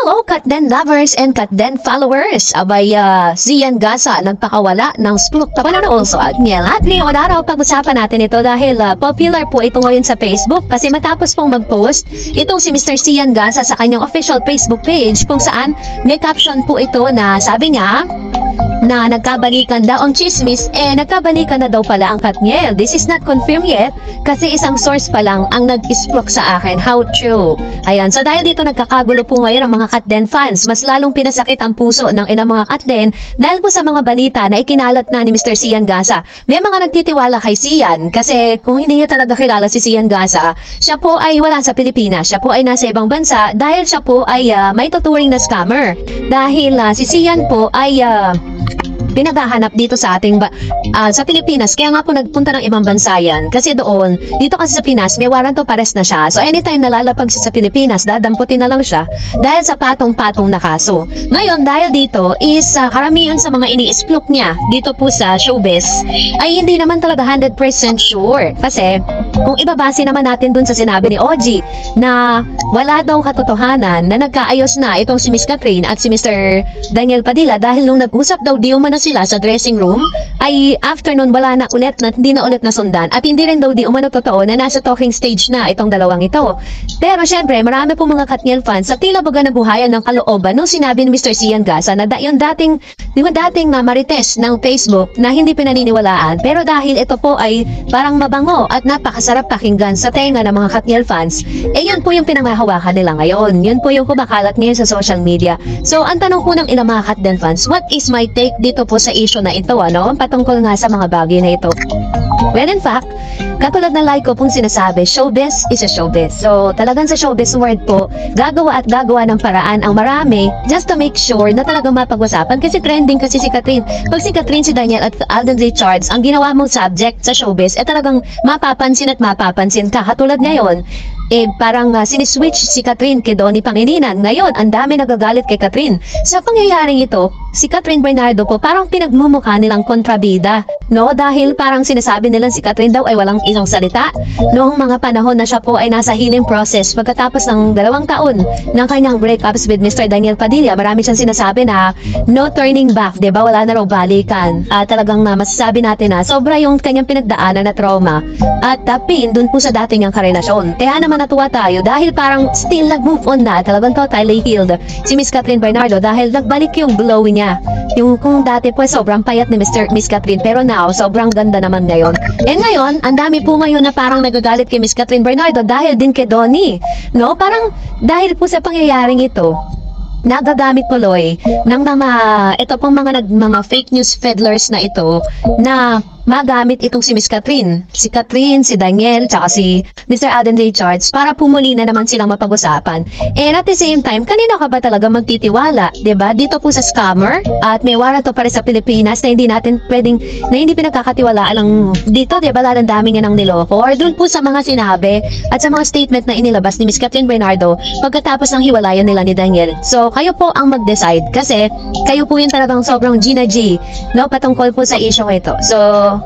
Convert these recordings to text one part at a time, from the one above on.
Hello, Katden lovers and Katden followers! Abay, Zian Gasa nagpakawala ng splook panonood sa Agniel. At ngayong araw, pag-usapan natin ito dahil popular po ito ngayon sa Facebook kasi matapos pong mag-post itong si Mr. Zian Gasa sa kanyang official Facebook page kung saan may caption po ito na sabi niya na nagkabalikan daw ang chismis, nagkabalikan na daw pala ang Katniel. This is not confirmed yet kasi isang source pa lang ang nag-sprook sa akin. How true? Ayan, so dahil dito nagkakagulo po ngayon ang mga Katden fans, mas lalong pinasakit ang puso ng ilang mga Katden dahil po sa mga balita na ikinalat na ni Mr. Zian Gasa. May mga nagtitiwala kay Zian kasi kung hindi niyo talaga kilala si Zian Gasa, siya po ay wala sa Pilipinas. Siya po ay nasa ibang bansa dahil siya po ay may tuturing na scammer. Dahil si Zian po ay pinaghahanap dito sa ating sa Pilipinas, kaya nga po nagpunta ng ibang bansa yan kasi doon, dito kasi sa Pinas may warrant of arrest na siya, so anytime nalalapag siya sa Pilipinas dadamputin na lang siya dahil sa patong-patong na kaso. Ngayon dahil dito is karamihan sa mga ini-sprook niya dito po sa showbiz ay hindi naman talaga 100% sure kasi kung ibabase naman natin dun sa sinabi ni OG na wala daw katotohanan na nagkaayos na itong si Miss Catherine at si Mr. Daniel Padilla dahil nung nag-usap daw di umano sila sa dressing room ay after nun wala na ulit na hindi na ulit nasundan at hindi rin daw di umano totoo na nasa talking stage na itong dalawang ito. Pero syempre marami po mga Katniel fans sa tila baga nabuhayan ng kalooban nung sinabi ni Mr. Zian Gasa na yung dating marites ng Facebook na hindi pinaniniwalaan pero dahil ito po ay parang mabango at napakasarap pakinggan sa tenga ng mga Katniel fans, yun po yung pinanghahawakan nila ngayon. Yun po yung kumakalat ngayon sa social media. So ang tanong po ng ilang mga Katniel fans, what is my take dito po sa issue na ito, patungkol nga sa mga bagay na ito? Well, in fact, katulad na like ko pong sinasabi, showbiz is a showbiz. So, talagang sa showbiz world po, gagawa at gagawa ng paraan ang marami just to make sure na talagang mapag-usapan kasi trending kasi si Catherine. Pag si Catherine, si Daniel at Alden Richards, ang ginawa mong subject sa showbiz, talagang mapapansin at mapapansin ka. Katulad ngayon, parang siniswitch si Catherine kay Donnie Pangilinan. Ngayon, ang dami nagagalit kay Catherine. Sa pangyayaring ito, si Catherine Bernardo po parang pinagmumukha nilang kontrabida, dahil parang sinasabi nilang si Catherine daw ay walang isang salita noong mga panahon na siya po ay nasa healing process pagkatapos ng 2 taon ng kanyang breakups with Mr. Daniel Padilla. Marami siyang sinasabi na no turning back, diba? Wala na raw balikan. Talagang masasabi natin na sobra yung kanyang pinagdaanan na trauma at pain dun po sa dating ang karelasyon. Kaya naman natuwa tayo dahil parang still nag-move on na, talagang totally healed si Miss Catherine Bernardo dahil nagbalik yung glow niya. Yung kung dati po sobrang payat ni Miss Catherine pero now sobrang ganda naman ngayon. Ngayon, ang dami po ngayon na parang nagagalit kay Miss Catherine Bernardo dahil din kay Donnie. Parang dahil po sa pangyayaring ito, nagagamit tuloy ng mga fake news peddlers na ito na magamit itong si Miss Catherine, si Daniel, tsaka si Mr. Alden Richards para pumuli na naman silang mapag-usapan. And at the same time, kanino ka ba talaga magtitiwala? Diba? Dito po sa scammer at may warrant to pare sa Pilipinas na hindi natin pwedeng, na hindi pinagkakatiwalaan lang dito, diba? Lalang dami nga ng niloko. Or dun po sa mga sinabi at sa mga statement na inilabas ni Miss Catherine Bernardo pagkatapos ng hiwalayan nila ni Daniel. So, kayo po ang mag-decide kasi kayo po yung talagang sobrang Gina G, patungkol po sa issue ito. So,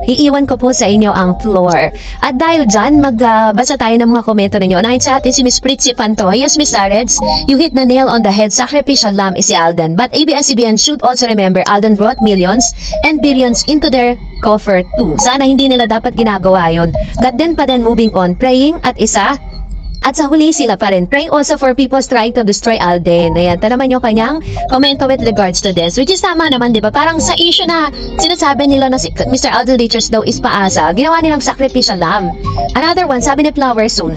iiwan ko po sa inyo ang floor. At dahil dyan, magbasa tayo ng mga komento ninyo. Unahin sa atin si Miss Pritzy Panto. Yes, Miss Areds, you hit the nail on the head. Sacrificial lamb is si Alden. But ABS-CBN should also remember Alden brought millions and billions into their coffer too. Sana hindi nila dapat ginagawa yun. God then pa din moving on, praying at isa. At sa huli sila pa rin. Pray also for people trying to destroy Alden. Ayan, naman yung kanyang komento with regards to this. Which is tama naman, di ba? Parang sa issue na sinasabi nila na si Mr. Alden Richards daw is paasa, ginawa nilang sacrificial lamb. Another one, sabi ni Flower Soon,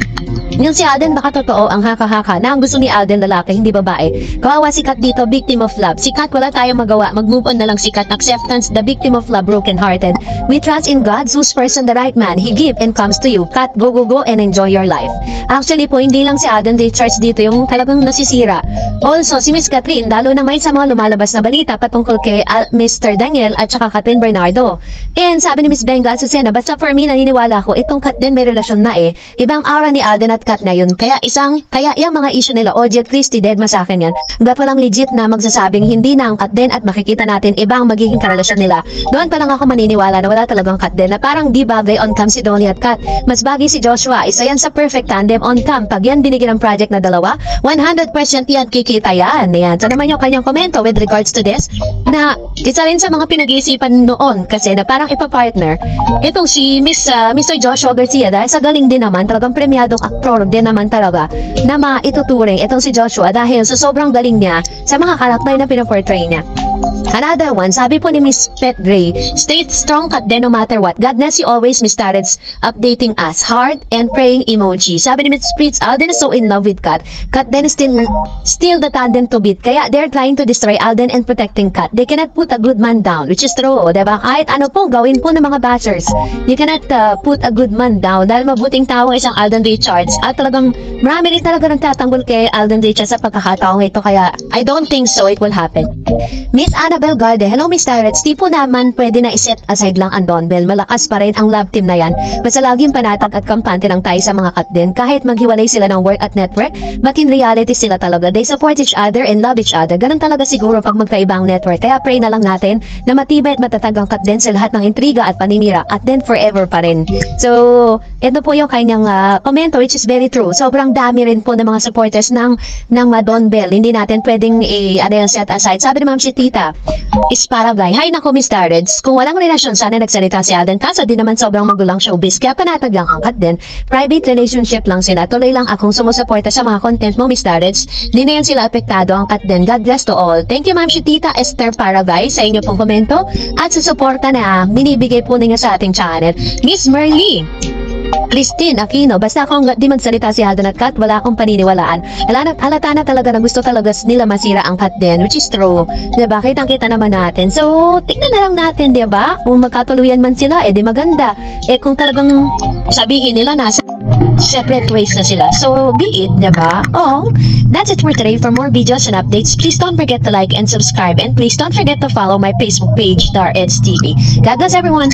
yung si Alden baka totoo ang haka-haka na ang gusto ni Alden lalaki, hindi babae. Kawawa si Kat dito, victim of love. Si Kat wala tayong magawa. Mag-move on na lang si Kat. Acceptance, the victim of love, broken-hearted. We trust in God, whose person the right man. He give and comes to you. Kat, go, go, go and enjoy your life. Actually po, hindi lang si Alden Richards dito yung talagang nasisira. Also, si Miss Catherine, lalo na may sa mga lumalabas na balita patungkol kay Mr. Daniel at saka Catherine Bernardo. And sabi ni Miss Benga Azucena, basta for me, naniniwala ko, itong Kat din may relasyon na Ibang aura ni Alden at cut na yun. Kaya yung mga issue nila, OJ at Christy, dead ma sa akin yan. Hanggat walang legit na magsasabing hindi na ang cut din at makikita natin ibang magiging karelasyon nila. Doon pa lang ako maniniwala na wala talagang cut din, na parang di bagay on cam si Donnie at Kat. Mas bagay si Joshua, isa yan sa perfect tandem on cam. Pag yan binigyan ng project na dalawa, 100% yan kikita yan. Ayan. So naman yung kanyang komento with regards to this, na isa rin sa mga pinag-iisipan noon kasi na parang ipapartner itong si Mr. Joshua Garcia, dahil sa galing din naman, talagang premiadong aktor din naman talaga na maituturing itong si Joshua dahil sa sobrang galing niya sa mga karakter na pinaportray niya. Another one, sabi po ni Miss Pet Gray, stay strong Kat din no matter what. God bless you always, Miss Tarets, updating us. Heart and praying emoji. Sabi ni Miss Spritz, Alden is so in love with Kat. Kat then is still the tandem to beat. Kaya they're trying to destroy Alden and protecting Kat. They cannot put a good man down, which is true, diba? Kahit ano po gawin po ng mga bashers, you cannot put a good man down dahil mabuting tao isang Alden Richards. At talagang marami rin talaga nagtatanggol kay Alden Richards sa pagkakataong ito. Kaya I don't think so it will happen. Miss Annabelle Garde, hello Miss Tarets, di po naman pwede na iset aside lang ang Don Bell. Malakas pa rin ang love team na yan. Basta laging panatag at kampante lang tayo sa mga cut din. Kahit maghiwalay sila ng work at network, but in reality sila talaga. They support each other and love each other. Ganun talaga siguro pag magkaibang network. Kaya pray na lang natin na matibay at matatag ang cut din sa lahat ng intriga at paninira at then forever pa rin. So, ito po yung kanyang komento, which is very true. Sobrang dami rin po ng mga supporters ng Don Bell. Hindi natin pwedeng set aside. Sabi ni Ma'am Tita is Paragay. Hay nako Miss Tarets, kung walang relasyon sana nagsalita si Alden, kaso di naman sobrang magulang showbiz, kaya panatag lang ang cut din. Private relationship lang sila. Tuloy lang akong sumusuporta sa mga content mo Miss Tarets. Di na yan sila apektado ang cut din. God bless to all. Thank you Ma'am Tita Esther Paragay sa inyo pong komento at sa suporta na binibigay po ninyo sa ating channel. Miss Merly Christine Aquino, basta kung di magsalita si Alden at Kat, wala akong paniniwalaan. Halata na talaga na gusto talaga nila masira ang Kat din, which is true. Diba? Kitang-kita naman natin. So, tignan na lang natin, diba? Kung magkatuluyan man sila, di maganda. Kung talagang sabihin nila nasa separate ways na sila. So, be it, diba? Oh, that's it for today. For more videos and updates, please don't forget to like and subscribe. And please don't forget to follow my Facebook page, Dar Eds TV. God bless everyone!